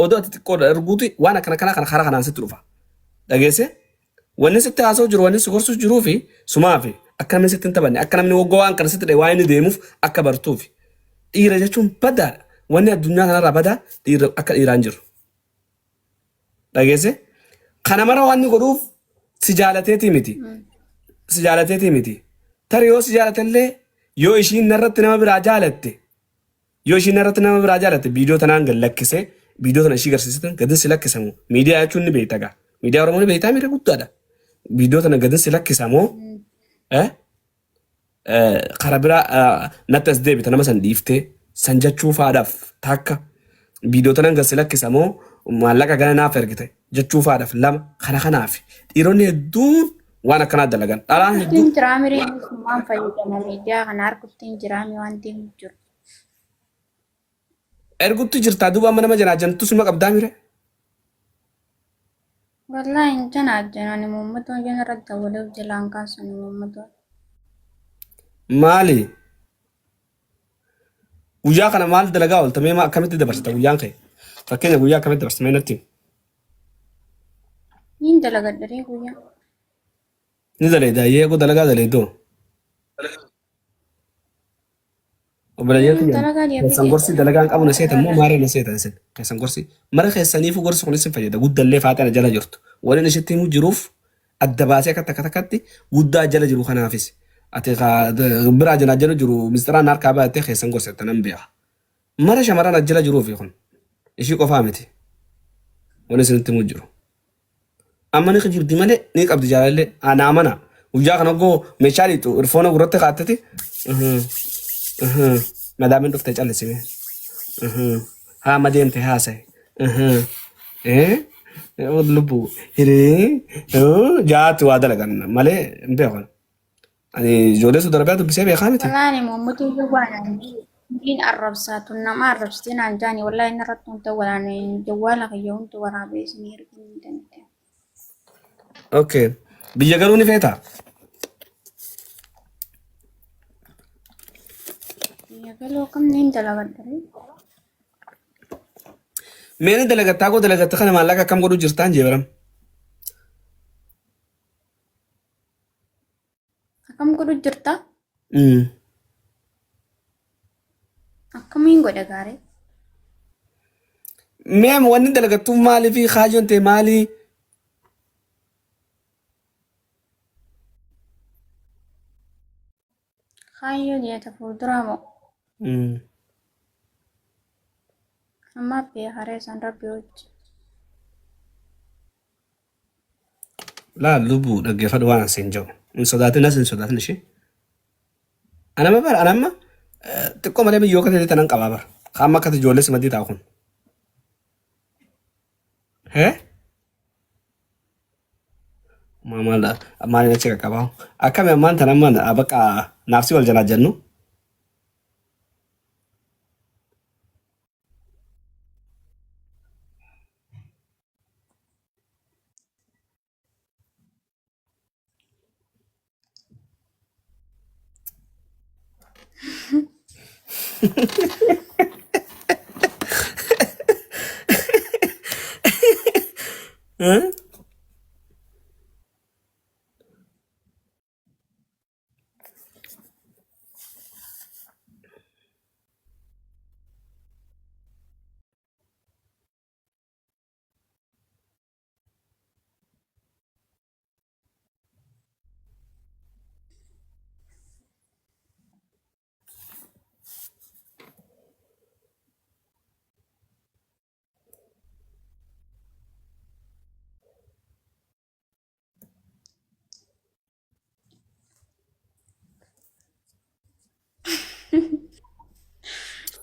odoo ati xiqqoodha erguuti waan akkana kana karaa kanaan sitti dhufa. Dhageesse wanni sitti haasa'u jiru wanni si gorsuu jiruu fi sumaa fi akka namni sitti hin taphanne akka namni waggaa waan kana sitti dhee waa inni deemuuf akka bartuufi. Dhiira jechuun badaadha. Wanni addunyaa kanarraa badaa dhiira akka dhiiraan jiru. Dhageesse kana mara waan inni godhuuf si jaalateetii miti. Si jaalateetii miti. Tarii yoo si jaalatellee yoo ishiin narratti nama biraa jaalatte yoo ishiin narratti nama biraa jaalatte viidiyoo tanaan gad lakkisee viidiyoo tana ishii garsiisitan gadin si lakkisamu miidiyaa jechuun ni beekta gaa miidiyaa oromoo ni beektaa miidha guddaadha viidiyoo tana gadin si lakkisamoo karaa biraa natti as deebita nama san dhiiftee san jechuu faadhaaf takka viidiyoo tanaan gad si lakkisamoo maallaqa gana naaf ergite jechuu faadhaaf lama kana kanaaf dhiironni hedduun waan akkanaa dalagan dhalaan hedduu Jiraamirii waan fayyadama miidiyaa kana harkuttiin jiraami waan ta'eef jiru. ergutti jirtaa duuba amma nama janaajantu suma qabdaa mire Wallahi hin janaajjanani muummatoo janarratti waliif jalaan kaasani muummatoo. maali guyyaa kana maal dalagaa oolta mee akkamitti dabarsita guyyaan kee fakkeenya guyyaa akkamitti dabarsita mee natti Niin dalagadharee guyyaa. ni daleeda yeego dalagaa daleedoo obboleeyyan Dalagaa keessan gorsi dalagaan qabu na seetan moo maaree na seetan isin keessan gorsi mara keessaniifu gorsi kun isin fayyada guddallee faatana jala jirtu waliin isitti himu jiruuf adda baasee akka takkatti guddaa jala jiru kanaafis ati biraa jala jala jiru mistiraan harkaa baattee keessan gorsetta nan beeka mara shamarran ajjala jiruufi kun ishii qofaa miti waliin isinitti himu jiru amma ni kijibdi malee ni qabdi jaalallee anaa mana guyyaa kana goo meeshaa dhiitu irfoona gurratti kaattati madaamin dhuftee callisime haa madeemte haasa'e lubbu hiree jaatti waa dalagan malee hin beekan ani ijoollee su darbee dubbisee beekaa miti Wallahi muummatoo jawwaalaan niin arrabsaatu nama arrabsitiin anjaani wallahi inni irratti hunta walaane jawwaala kiyya hunta waraabee isinii ergin hin danda'e. okay biyya galuu ni feetaa Biyya galoo kam niin dalagadharee. meeni dalagattaa koo dalagatta kana maallaqa akkam godhuu jirtaan jeebaram Akkam godhu jirta? Akkamiin godha gaaree? meem wanni dalagattuu maalii fi kaajoon ta'e maalii Kaayyoo jeeta fuulduraa moo? Amma bee haree san rabbi hojii. laal lubbuu dhaggeeffadhu waan asiin jiru hin sodaatin as hin sodaatin ishee anama bara anamma xiqqoo malee biyyoo akka ta'e tanan qabaa bara qaama akka ijoollee simadii ta'a kun maaliin achi qaqqabaa akkami ammaan tanamma bakka naafsi wal janaa jennu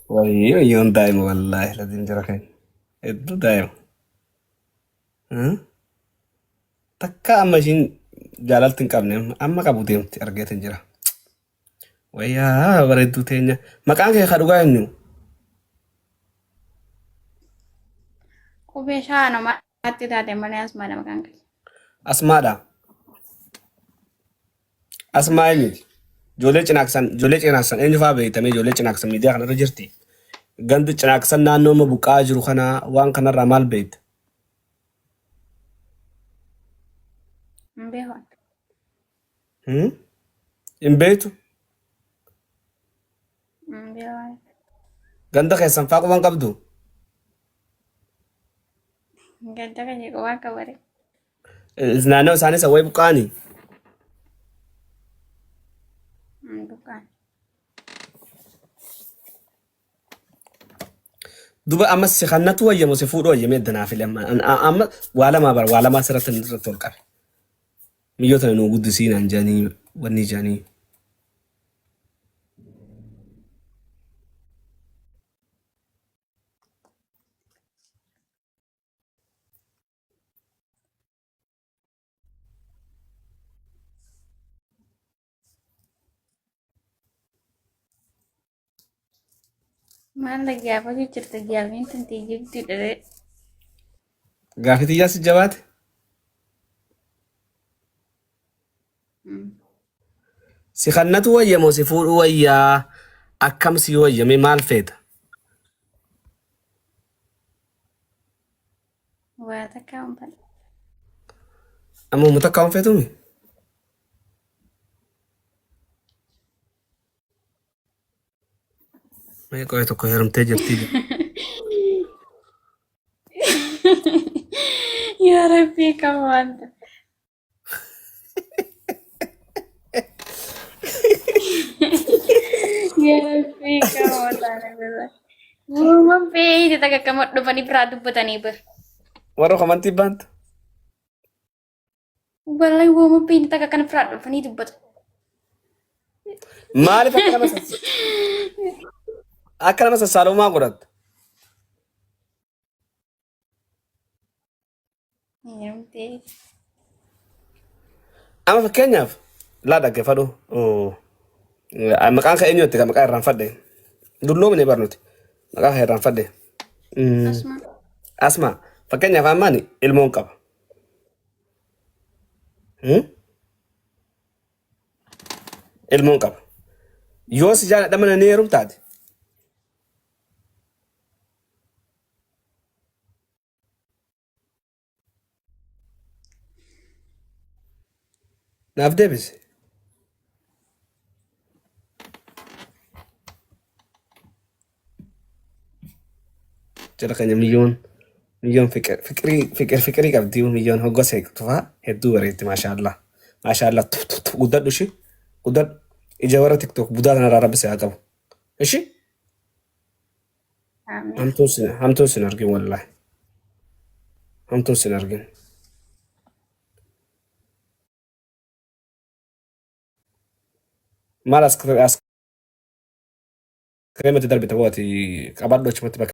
wayyoon daa'ima wallaahi latiin jira kan hedduu daa'ima takka amma ishiin jaalalti hin qabne amma qabu deemti argeetin jira wayyaa bareedduu teenya maqaan kee ka dhugaa eenyu Qubee shaana maatti taate malee asmaadha maqaan kee. asmaadha asmaa miti ijoollee cinaaksan eenyu fa'aa beektamee ijoollee cinaaksan miidiyaa kanarra jirti gandi cinaaqsan naannooma buqaa jiru kana waan kanarraa maal beekta? Mbehon. Hin beektu? Mbehon. Ganda keessan faa quban qabdu? Gadda kan jedhu waan qabare. Naannoo isaanii isa wayii buqaanii? Bukan. Duba ammas si kannatu wayyamu si fuudhu wayyamee danaa file amma waa lamaa bara waa lamaa sirratti irratti ol qabe. Miyyoota nuu guddisiinaan jaanii wanni jaanii. Maal gaafa jirta gaaffiin tantee jirtudha. Gaaffii xiyyaa si jabaate? Si kannatu wayyamu si fuudhu wayyaa akkam si wayyame maal feeta? Waa takka hunfan. Amma uummata akka hin feetumi? Mee qo'ee tokko heerumtee jirtii? Yaa Rabbii qaba wanta. Yaa Rabbii qaba wanta. Uumam beeyte takka akkama dhufanii biraa dubbatanii bir. Warra kamantii baanta? Wallahi uumam beeyte takka akkana biraa dhufanii dubbatu. Maaliif akka nama sassaalumaa godhatta? Amma fakkeenyaaf laa dhaggeeffadhu. Maqaan kee eenyutti kan maqaa irraanfadhe? Dulloomne barnuti. Maqaa kee irraanfadhe. Asma. Asma. Fakkeenyaaf ammaan ilmoon qaba. Ilmoon qaba. Yoo si jaaladha mana ni heerumtaati. Naaf deebisi. Jala keenya miyyoon fiqirii qabdi miyyoon hoggosee tufaa hedduu bareetti maashaallah. Maashaallah guddadhu ishee guddadhu ija warra tiktok budaa kanarraa rabbise haa qabu. Ishee hamtuun sin argin wallaahi. Hamtuun sin argin. Maal as kireematti darbite booti qabadhu achumatti bakka.